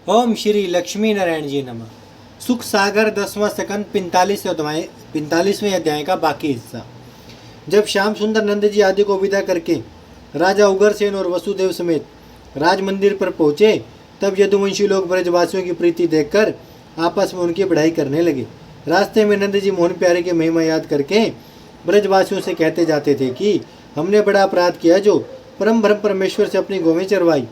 ओम श्री लक्ष्मी नारायण जी नमः। सुख सागर 10वां सेकंड 45वें अध्याय का बाकी हिस्सा। जब श्याम सुंदर नंद जी आदि को विदा करके राजा उग्रसेन और वसुदेव समेत राज मंदिर पर पहुंचे, तब यदुवंशी लोग ब्रजवासियों की प्रीति देखकर आपस में उनकी बढ़ाई करने लगे। रास्ते में नंद जी मोहन प्यारे की महिमा याद करके ब्रजवासियों से कहते जाते थे कि हमने बड़ा अपराध किया जो परम ब्रह्म परमेश्वर से अपनी गौवें चरवाई।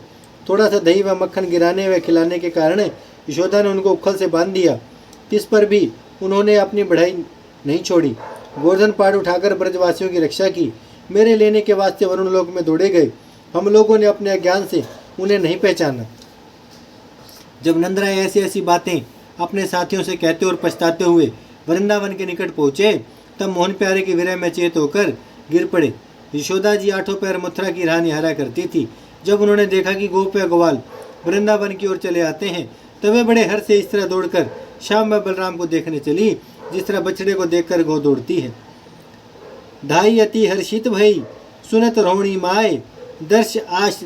थोड़ा सा दही व मक्खन गिराने व खिलाने के कारण यशोदा ने उनको उखल से बांध दिया। इस पर भी उन्होंने अपनी बढ़ाई नहीं छोड़ी। गोवर्धन पहाड़ उठाकर ब्रजवासियों की रक्षा की। मेरे लेने के वास्ते वरुण लोक में दौड़े गए। हम लोगों ने अपने अज्ञान से उन्हें नहीं पहचाना। जब नंदराय ऐसी ऐसी बातें अपने साथियों से कहते और पछताते हुए वृंदावन के निकट पहुँचे, तब मोहन प्यारे की विरह में चेत होकर गिर पड़े। यशोदा जी आठों पैर मथुरा की राह निहारा करती थी। जब उन्होंने देखा कि गोप व ग्वाल वृंदावन की ओर चले आते हैं, तब वे बड़े हर्ष से इस तरह दौड़कर श्याम व बलराम को देखने चली जिस तरह बछड़े को देखकर गौ दौड़ती है। धाई अति हर्षित भई सुनत रोहिणी माए, दर्श आश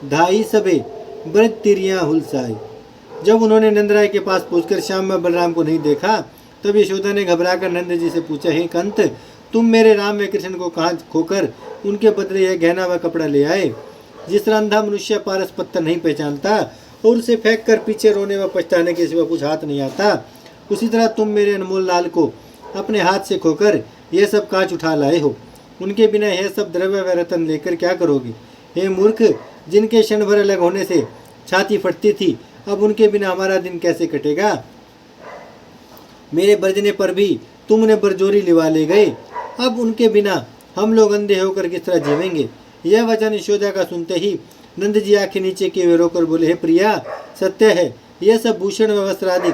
धाई सबे ब्रज तिरिया हुलसाए। जब उन्होंने नंदराय के पास पहुंचकर श्याम व बलराम को नहीं देखा, तब यशोदा ने घबराकर नंद जी से पूछा, हे कंत, तुम मेरे राम व कृष्ण को कहाँ खोकर उनके बदले यह गहना व कपड़ा ले आए? जिस तरह अंधा मनुष्य पारस पत्थर नहीं पहचानता और उसे फेंक कर पीछे रोने व पछताने के सिवा कुछ हाथ नहीं आता, उसी तरह तुम मेरे अनमोल लाल को अपने हाथ से खोकर यह सब कांच उठा लाए हो। उनके बिना यह सब द्रव्य व रतन लेकर क्या करोगे? हे मूर्ख, जिनके क्षण भर अलग होने से छाती फटती थी, अब उनके बिना हमारा दिन कैसे कटेगा? मेरे बरजने पर भी तुम उन्हें बरजोरी लिवा ले गए। अब उनके बिना हम लोग अंधे होकर किस तरह जीवेंगे? यह वचन यशोदा का सुनते ही नंद जी आंखें नीचे किए हुए रोकर बोले, हे प्रिया, सत्य है, यह सब भूषण व वस्त्र आदि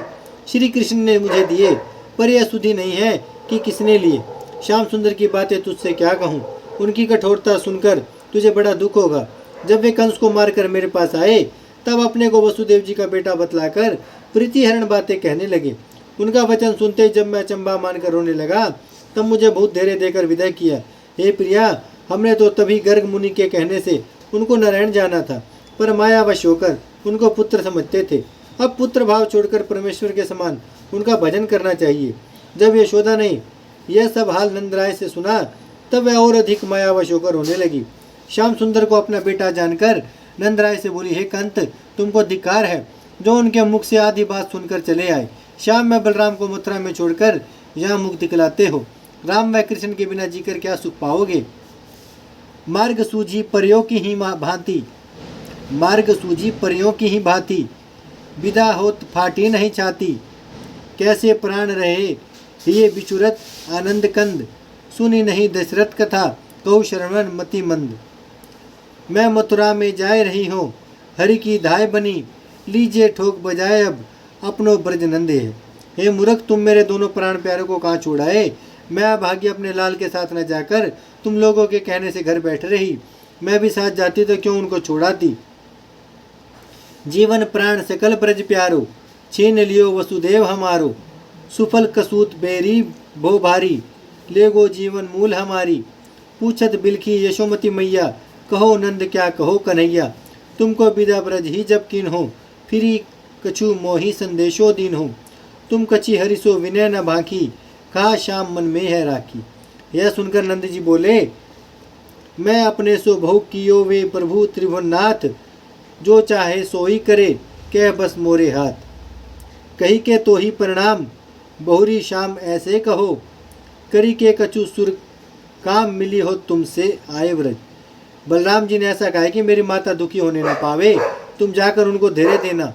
श्री कृष्ण ने मुझे दिए, पर यह सुधि नहीं है कि किसने लिए। श्याम सुंदर की बातें तुझसे क्या कहूँ? उनकी कठोरता सुनकर तुझे बड़ा दुख होगा। जब वे कंस को मारकर मेरे पास आए, तब अपने को वसुदेव जी का बेटा बतलाकर प्रीतिहरण बातें कहने लगे। उनका वचन सुनते जब मैं अचंबा मानकर रोने लगा, तब मुझे बहुत धैर्य देकर विदा किया। हे प्रिया, हमने तो तभी गर्ग मुनि के कहने से उनको नारायण जाना था, पर मायावश होकर उनको पुत्र समझते थे। अब पुत्र भाव छोड़कर परमेश्वर के समान उनका भजन करना चाहिए। जब यशोदा ने यह सब हाल नंदराय से सुना, तब वह और अधिक मायावश होकर रोने लगी। श्याम सुंदर को अपना बेटा जानकर नंदराय से बोली, हे कंत, तुमको धिक्कार है जो उनके मुख से आधी बात सुनकर चले आए। श्याम व बलराम को मथुरा में छोड़कर यहाँ मुख दिखलाते हो। राम व कृष्ण के बिना जीकर क्या सुख पाओगे? मार्ग सूझी परियों की ही भांति, मार्ग सूझी परियों की ही भांति, विदा होत फाटी नहीं छाती। कैसे प्राण रहे ये बिचुरत आनंद कंद, सुनी नहीं दशरथ कथा, कहु श्रवण मति मंद। मैं मथुरा में जाए रही हूँ, हरि की धाय बनी, लीजिए ठोक बजाए अब अपनो ब्रज नंदे है। हे मूर्ख, तुम मेरे दोनों प्राण प्यारों को कहाँ छोड़ाए? मैं भाग्य अपने लाल के साथ न जाकर तुम लोगों के कहने से घर बैठ रही। मैं भी साथ जाती तो क्यों उनको छोड़ाती? जीवन प्राण सकल ब्रज प्यारो, छीन लियो वसुदेव हमारो। सुफल कसूत बेरी भो भारी, ले गो जीवन मूल हमारी। पूछत बिलखी यशोमती मैया, कहो नंद क्या कहो कन्हैया। तुमको विदा ब्रज ही जब कीन हो, फिरी कछु मोही संदेशो दीन हो। तुम कछि हरिसो विनय न भाखी, कहा श्याम मन में है राखी। यह सुनकर नंद जी बोले, मैं अपने सो भोग कियो वे प्रभु त्रिभुवननाथ, जो चाहे सो ही करे, कह बस मोरे हाथ। कही के तो ही परिणाम, बहुरी श्याम ऐसे कहो, करी के कछु सुर काम मिली हो तुमसे आए व्रज। बलराम जी ने ऐसा कहा कि मेरी माता दुखी होने न पावे, तुम जाकर उनको धैर्य देना,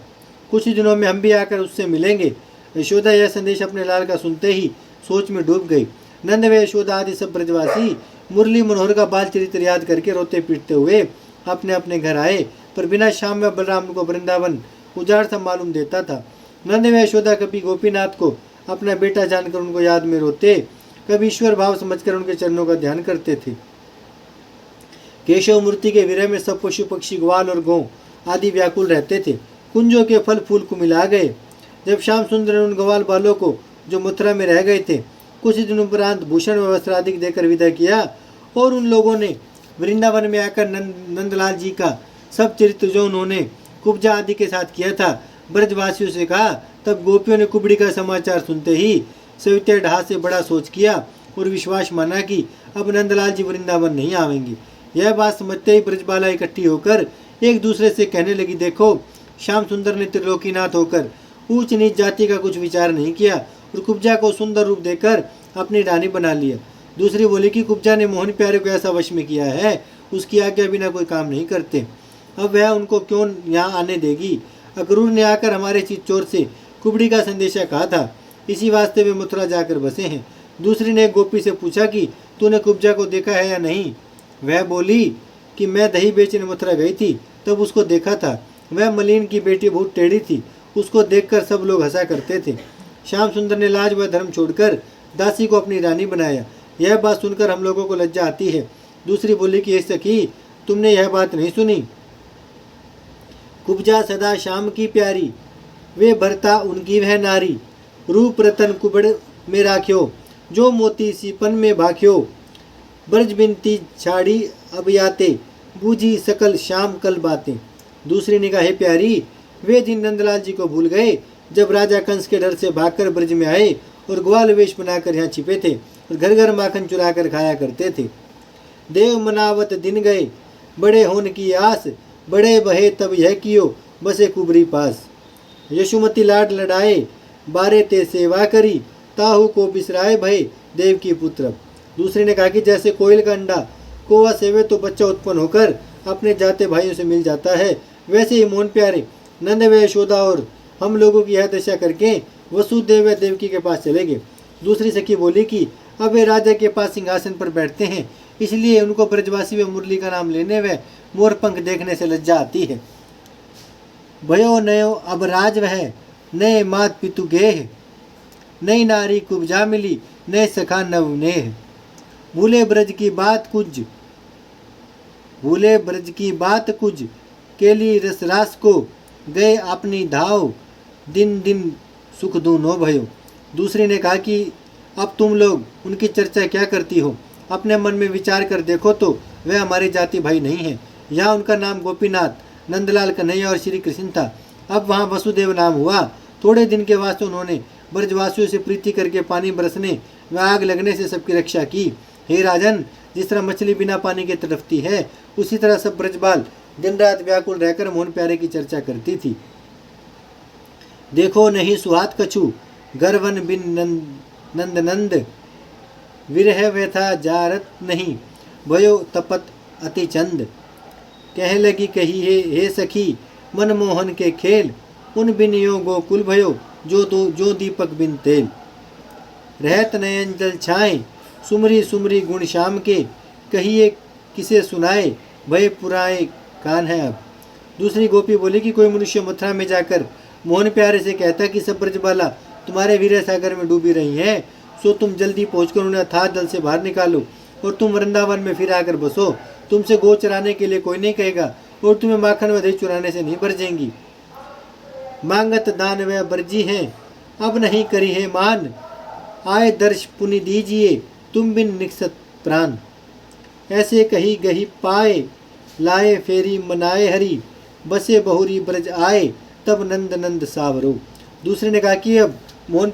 कुछ ही दिनों में हम भी आकर उससे मिलेंगे। यशोदा यह संदेश अपने लाल का सुनते ही सोच में डूब गई। नंद व यशोदा आदि सब ब्रजवासी मुरली मनोहर का बाल चरित्र याद करके रोते पीटते हुए अपने अपने घर आए, पर बिना श्याम व बलराम को वृंदावन उजाड़ सा मालूम देता था। नंद व यशोदा कभी गोपीनाथ को अपना बेटा जानकर उनको याद में रोते, कभी ईश्वर भाव समझकर उनके चरणों का ध्यान करते थे। केशव मूर्ति के विरह में सब पशु पक्षी ग्वाल और गौ आदि व्याकुल रहते थे। कुंजों के फल फूल को मिला गए। जब श्याम सुंदर ने उन ग्वाल बालों को जो मथुरा में रह गए थे, कुछ दिनों उपरांत भूषण व वस्त्र आदि देकर विदा किया, और उन लोगों ने वृंदावन में आकर नंदलाल जी का सब चरित्र जो उन्होंने कुब्जा आदि के साथ किया था। ब्रजवासियों से कहा। तब गोपियों ने कुबड़ी का समाचार सुनते ही सविता ढहा से बड़ा सोच किया और विश्वास माना कि अब नंदलाल जी वृंदावन नहीं आवेंगे। यह बात समझते ही ब्रजबाला इकट्ठी होकर एक दूसरे से कहने लगी, देखो श्याम सुंदर ने त्रिलोकीनाथ होकर ऊंच नीच जाति का कुछ विचार नहीं किया और कुब्जा को सुंदर रूप देकर अपनी रानी बना लिया। दूसरी बोली कि कुब्जा ने मोहन प्यारे को ऐसा वश में किया है, उसकी आज्ञा बिना कोई काम नहीं करते। अब वह उनको क्यों यहाँ आने देगी? अक्रूर ने आकर हमारे चित्तौड़ से कुबड़ी का संदेशा कहा था, इसी वास्ते वे मथुरा जाकर बसे हैं। दूसरी ने गोपी से पूछा कि तूने कुब्जा को देखा है या नहीं? वह बोली कि मैं दही बेचने मथुरा गई थी, तब उसको देखा था। वह मलिन की बेटी बहुत टेढ़ी थी, उसको देखकर सब लोग हंसा करते थे। श्याम सुंदर ने लाज व धर्म छोड़कर दासी को अपनी रानी बनाया। यह बात सुनकर हम लोगों को लज्जा आती है। दूसरी बोली कि सखी, तुमने यह बात नहीं सुनी? कुब्जा सदा श्याम की प्यारी, वे भरता उनकी वह नारी। रूप रतन कुबड़ में राख्यो, जो मोती सीपन में भाख्यो। ब्रज बिनती छाड़ी अब याते, बूझी सकल श्याम कल बातें। दूसरी ने कहा, हे प्यारी, वे दिन नंदलाल जी को भूल गए जब राजा कंस के डर से भागकर ब्रज में आए और ग्वाल वेश बनाकर यहाँ छिपे थे और घर घर माखन चुरा कर खाया करते थे। देव मनावत दिन गए, बड़े होन की आस, बड़े बहे तब यह कियो, बसे कुबरी पास। यशुमती लाड लड़ाए, बारे ते सेवा करी, ताहू को बिसराए भय देव की पुत्र। दूसरे ने कहा कि जैसे कोयल का अंडा कोवा सेवे तो बच्चा उत्पन्न होकर अपने जाते भाइयों से मिल जाता है, वैसे ही मोहन प्यारे नंद व यशोदा और हम लोगों की यह दशा करके वसुदेव व देवकी के पास चले गए। दूसरी सखी बोली कि अब वे राजा के पास सिंहासन पर बैठते हैं, इसलिए उनको ब्रजवासी व मुरली का नाम लेने व मोर पंख देखने से लज्जा आती है। भयो नयो अब राज वह, नए मात पितु गेह, नई नारी कुब्जा मिली, नए सखा नवनेह। भूले ब्रज की बात कुछ, भूले ब्रज की बात कुछ, केली रसरास को गए अपनी धाव, दिन दिन सुख दूनो भयो। दूसरी ने कहा कि अब तुम लोग उनकी चर्चा क्या करती हो? अपने मन में विचार कर देखो तो वह हमारे जाति भाई नहीं है। यहाँ उनका नाम गोपीनाथ, नंदलाल, कन्हैया और श्री कृष्ण था। अब वहाँ वसुदेव नाम हुआ। थोड़े दिन के वास्ते उन्होंने ब्रजवासियों से प्रीति करके पानी बरसने व आग लगने से सबकी रक्षा की। हे राजन, जिस तरह मछली बिना पानी के तड़पती है, उसी तरह सब ब्रजबाल दिन रात व्याकुल रहकर मोहन प्यारे की चर्चा करती थी। देखो नहीं सुहात कछु, गर्वन बिन नंद नंद, विरह व्यथा जारत नहीं, भयो तपत अति चंद। कह लगी कही हे सखी, मनमोहन के खेल, उन बिन यो गोकुल भयो, जो दीपक बिन तेल। रहत नयन जल छाए, सुमरी सुमरी गुण श्याम के, कहिए किसे सुनाए, भय पुराए कान है अब। दूसरी गोपी बोली कि कोई मनुष्य मथुरा में जाकर मोहन प्यारे से कहता कि सब ब्रजबाला तुम्हारे वीर सागर में डूबी रही हैं, सो तुम जल्दी पहुंचकर उन्हें अथाह जल से बाहर निकालो और तुम वृंदावन में फिर आकर बसो। तुमसे गो चराने के लिए कोई नहीं कहेगा और तुम्हें माखन व दही चुराने से नहीं बरजेंगी। मांगत दान व बरजी हैं, अब नहीं करी है मान, आए दर्श पुनि दीजिए, तुम बिन निकसत प्राण। ऐसे कही गही पाए, लाए फेरी मनाए हरी, बसे बहुरी ब्रज आए, तब नंद नंद सावरो। दूसरे ने कहा कि अब मोहन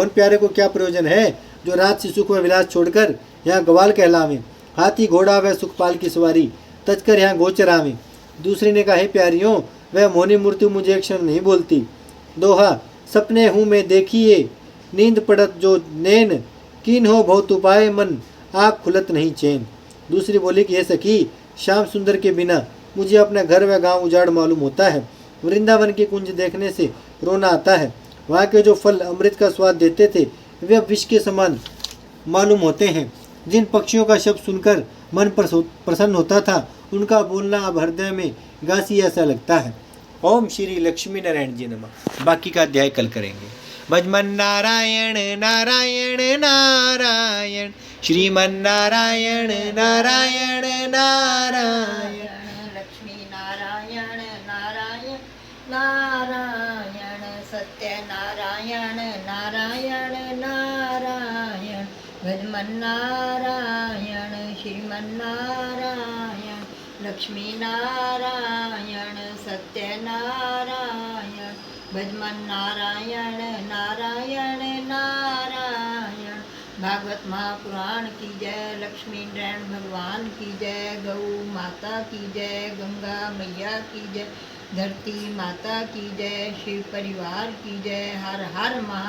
प्यारे को क्या प्रयोजन है जो रात से सुख व विलास छोड़कर यहाँ ग्वाल कहलावे, हाथी घोड़ा व सुखपाल की सवारी तजकर यहाँ गोचर आवे। दूसरी ने कहा, हे प्यारियों, वह मोहनी मूर्ति मुझे एक क्षण नहीं बोलती। दोहा, सपने हूँ मैं देखिए, नींद पड़त जो नैन, कीन हो बहुत उपाय मन, आँख खुलत नहीं चैन। दूसरी बोली कि हे सखी, श्याम सुंदर के बिना मुझे अपना घर व गांव उजाड़ मालूम होता है। वृंदावन की कुंज देखने से रोना आता है। वहाँ के जो फल अमृत का स्वाद देते थे वे अब विष के समान मालूम होते हैं। जिन पक्षियों का शब्द सुनकर मन प्रसन्न होता था, उनका बोलना अब हृदय में गासी ऐसा लगता है। ओम श्री लक्ष्मी नारायण जी नमः। बाकी का अध्याय कल करेंगे। भजमन नारायण नारायण नारायण, श्रीमन नारायण नारायण नारायण, लक्ष्मी नारायण नारायण नारायण, सत्य नारायण नारायण नारायण, भजमन नारायण श्रीमन नारायण, लक्ष्मी नारायण सत्यनारायण भजमन नारायण नारायण नारायण। भागवत महापुराण की जय, लक्ष्मी नारायण भगवान की जय, गौ माता की जय, गंगा मैया की जय, धरती माता की जय, शिव परिवार की जय। हर हर महा